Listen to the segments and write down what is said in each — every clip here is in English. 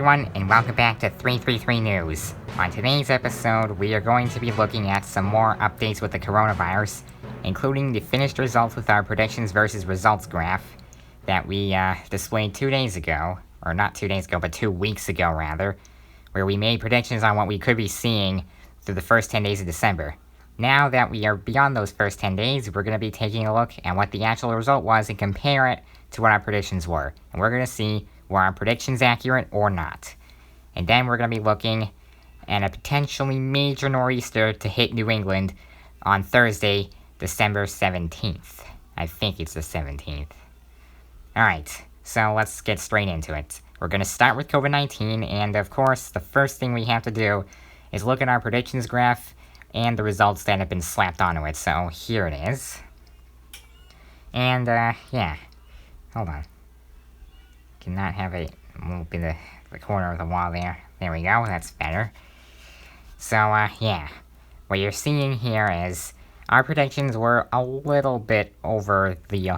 everyone, and welcome back to 333 News. On today's episode, we are going to be looking at some more updates with the coronavirus, including the finished results with our predictions versus results graph that we displayed 2 days ago, or not 2 days ago, but 2 weeks ago rather, where we made predictions on what we could be seeing through the first 10 days of December. Now that we are beyond those first 10 days, we're going to be taking a look at what the actual result was and compare it to what our predictions were. And we're going to see were our predictions accurate or not. And then we're going to be looking at a potentially major nor'easter to hit New England on Thursday, December 17th. I think it's the 17th. Alright, so let's get straight into it. We're going to start with COVID-19, and of course, the first thing we have to do is look at our predictions graph and the results that have been slapped onto it. So here it is. And, yeah. Hold on. Cannot have it move in the corner of the wall there. There we go, that's better. So, yeah. What you're seeing here is our predictions were a little bit over the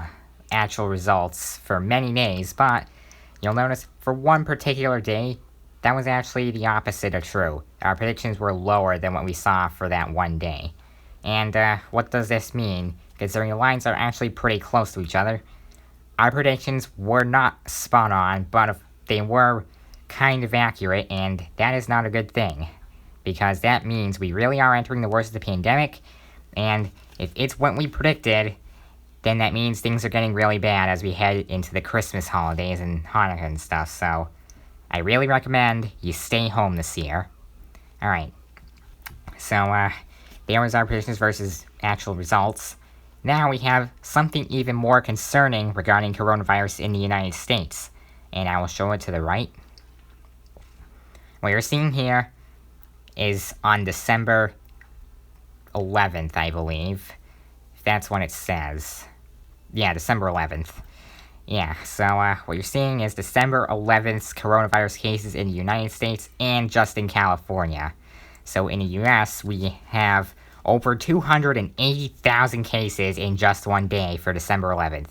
actual results for many days, but you'll notice for one particular day, that was actually the opposite of true. Our predictions were lower than what we saw for that one day. And, what does this mean? Considering the lines are actually pretty close to each other, our predictions were not spot on, but they were kind of accurate, and that is not a good thing. Because that means we really are entering the worst of the pandemic, and if it's what we predicted, then that means things are getting really bad as we head into the Christmas holidays and Hanukkah and stuff, so I really recommend you stay home this year. Alright, so, there was our predictions versus actual results. Now we have something even more concerning regarding coronavirus in the United States, and I will show it to the right. What you're seeing here is on December 11th, I believe. If that's what it says. Yeah, December 11th. Yeah, so what you're seeing is December 11th's coronavirus cases in the United States and just in California. So in the US, we have over 280,000 cases in just one day for December 11th.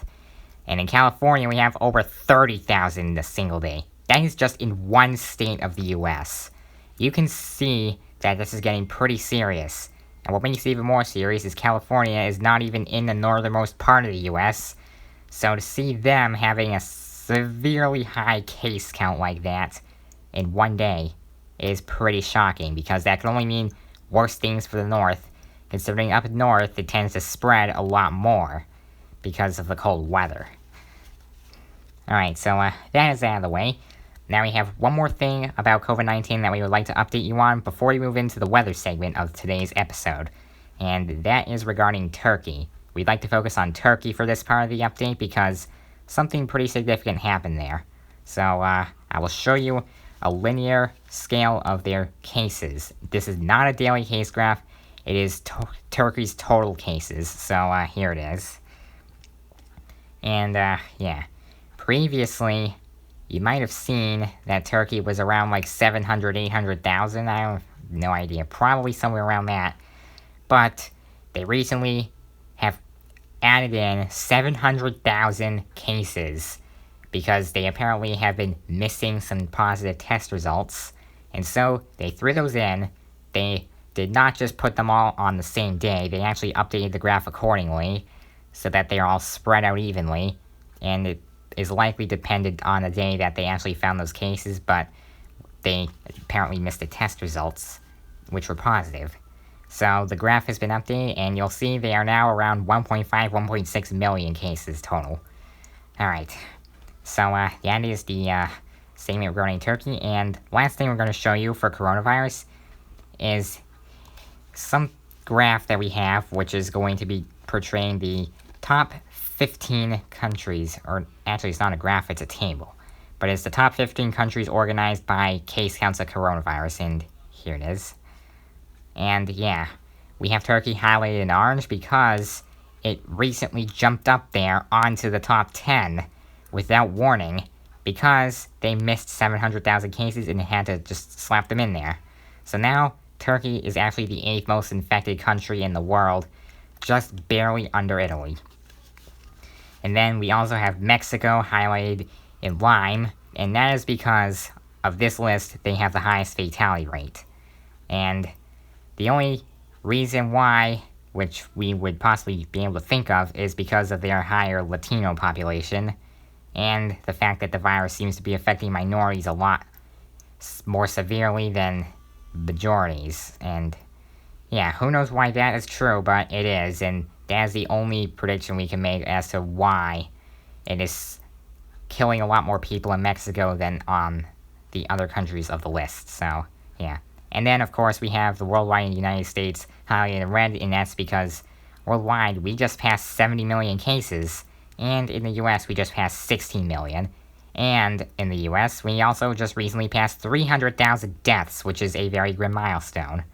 And in California, we have over 30,000 in a single day. That is just in one state of the US. You can see that this is getting pretty serious. And what makes it even more serious is California is not even in the northernmost part of the US. So to see them having a severely high case count like that in one day is pretty shocking, because that can only mean worse things for the north, considering up north it tends to spread a lot more because of the cold weather. Alright, so that is out of the way. Now we have one more thing about COVID-19 that we would like to update you on before we move into the weather segment of today's episode, and that is regarding Turkey. We'd like to focus on Turkey for this part of the update because something pretty significant happened there. So, I will show you a linear scale of their cases. This is not a daily case graph, it is Turkey's total cases, so here it is. And, yeah. Previously, you might have seen that Turkey was around like 700, 800,000, I have no idea, probably somewhere around that. But they recently have added in 700,000 cases because they apparently have been missing some positive test results. And so they threw those in. They did not just put them all on the same day, they actually updated the graph accordingly so that they are all spread out evenly, and it is likely dependent on the day that they actually found those cases, but they apparently missed the test results, which were positive. So the graph has been updated, and you'll see they are now around 1.5, 1.6 million cases total. Alright, so that is the segment regarding Turkey, and last thing we're going to show you for coronavirus is some graph that we have, which is going to be portraying the top 15 countries, or actually it's not a graph, it's a table, but it's the top 15 countries organized by case counts of coronavirus, and here it is. And yeah, we have Turkey highlighted in orange because it recently jumped up there onto the top 10 without warning because they missed 700,000 cases and had to just slap them in there. So now Turkey is actually the 8th most infected country in the world, just barely under Italy. And then we also have Mexico highlighted in lime, and that is because of this list, they have the highest fatality rate. And the only reason why, which we would possibly be able to think of, is because of their higher Latino population, and the fact that the virus seems to be affecting minorities a lot more severely than majorities. And yeah, who knows why that is true, but it is, and that is the only prediction we can make as to why it is killing a lot more people in Mexico than on the other countries of the list. So yeah. And then, of course, we have the worldwide in the United States highlighted in red, and that's because worldwide we just passed 70 million cases, and in the US we just passed 16 million. And in the US, we also just recently passed 300,000 deaths, which is a very grim milestone.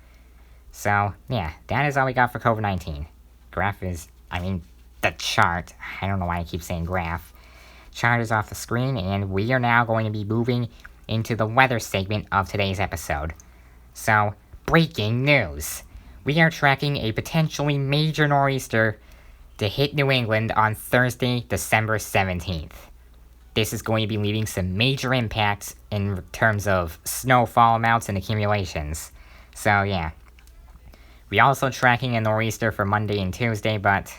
So, yeah, that is all we got for COVID-19. Graph is, the chart. I don't know why I keep saying graph. Chart is off the screen, and we are now going to be moving into the weather segment of today's episode. So, breaking news. We are tracking a potentially major nor'easter to hit New England on Thursday, December 17th. This is going to be leaving some major impacts in terms of snowfall amounts and accumulations. So yeah. We're also tracking a nor'easter for Monday and Tuesday, but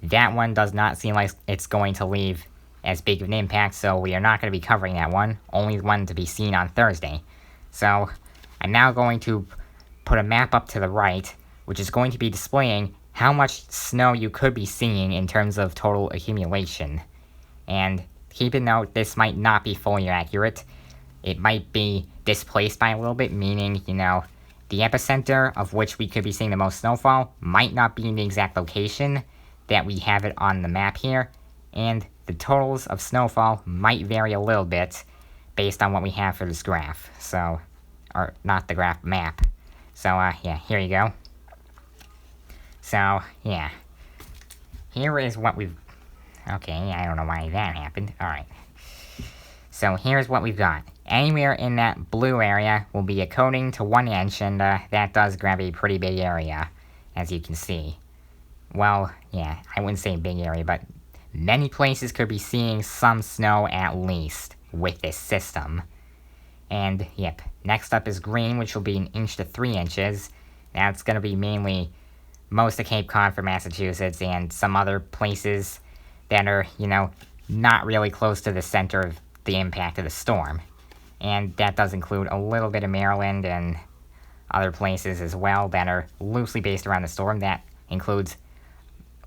that one does not seem like it's going to leave as big of an impact, so we are not going to be covering that one. Only one to be seen on Thursday. So I'm now going to put a map up to the right, which is going to be displaying how much snow you could be seeing in terms of total accumulation. And keep in note, this might not be fully accurate. It might be displaced by a little bit, meaning, the epicenter of which we could be seeing the most snowfall might not be in the exact location that we have it on the map here, and the totals of snowfall might vary a little bit based on what we have for this graph. So, or not the graph, map. So, yeah, here you go. So, yeah. Here is what we've... Okay, I don't know why that happened. Alright. So, here's what we've got. Anywhere in that blue area will be a coating to 1 inch, and that does grab a pretty big area, as you can see. Well, yeah, I wouldn't say big area, but many places could be seeing some snow at least with this system. And, yep, next up is green, which will be 1 inch to 3 inches. That's going to be mainly most of Cape Cod for Massachusetts and some other places that are, not really close to the center of the impact of the storm. And that does include a little bit of Maryland and other places as well that are loosely based around the storm. That includes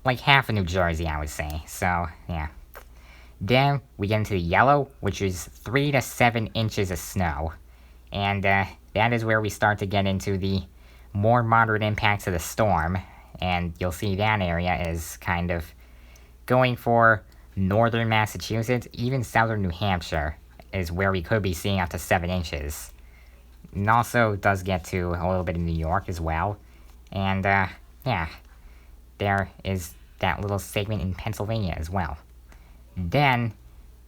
like half of New Jersey, I would say. So, yeah. Then we get into the yellow, which is 3 to 7 inches of snow. And that is where we start to get into the more moderate impacts of the storm. And you'll see that area is kind of going for northern Massachusetts, even southern New Hampshire is where we could be seeing up to 7 inches. And also does get to a little bit of New York as well. And, yeah, there is that little segment in Pennsylvania as well. Then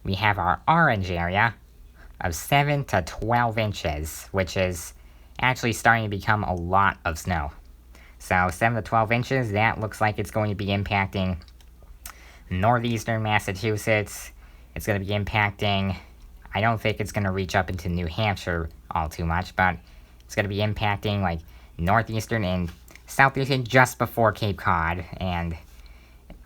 we have our orange area of 7 to 12 inches, which is actually starting to become a lot of snow. So 7 to 12 inches, that looks like it's going to be impacting northeastern Massachusetts. It's going to be impacting, I don't think it's going to reach up into New Hampshire all too much, but it's going to be impacting like northeastern and southeastern just before Cape Cod, and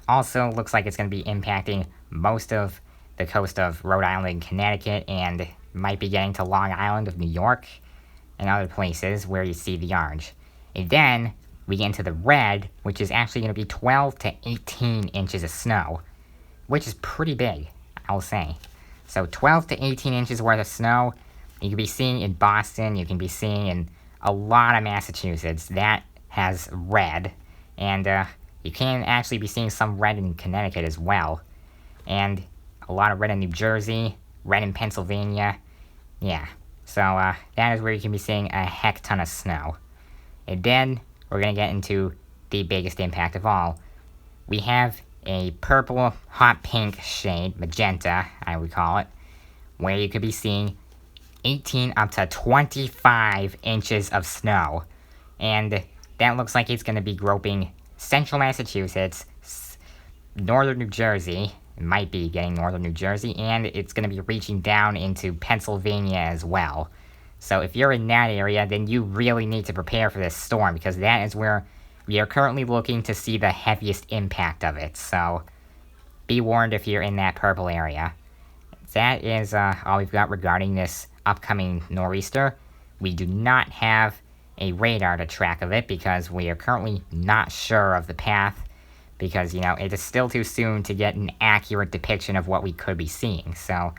also looks like it's going to be impacting most of the coast of Rhode Island and Connecticut, and might be getting to Long Island of New York and other places where you see the orange. And then we get into the red, which is actually going to be 12 to 18 inches of snow, which is pretty big, I'll say. So 12 to 18 inches worth of snow, you can be seeing in Boston, you can be seeing in a lot of Massachusetts. That has red, and you can actually be seeing some red in Connecticut as well, and a lot of red in New Jersey, red in Pennsylvania. Yeah, so that is where you can be seeing a heck ton of snow. And then we're going to get into the biggest impact of all. We have a purple, hot pink shade, magenta, I would call it, where you could be seeing 18 up to 25 inches of snow. And that looks like it's going to be groping central Massachusetts, northern New Jersey, It might be getting northern New Jersey, and it's going to be reaching down into Pennsylvania as well. So if you're in that area, then you really need to prepare for this storm, because that is where we are currently looking to see the heaviest impact of it. So be warned if you're in that purple area. That is all we've got regarding this upcoming nor'easter. We do not have a radar to track of it because we are currently not sure of the path, because, it is still too soon to get an accurate depiction of what we could be seeing. So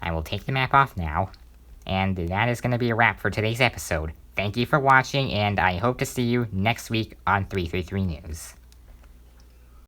I will take the map off now, and that is going to be a wrap for today's episode. Thank you for watching, and I hope to see you next week on 333 News.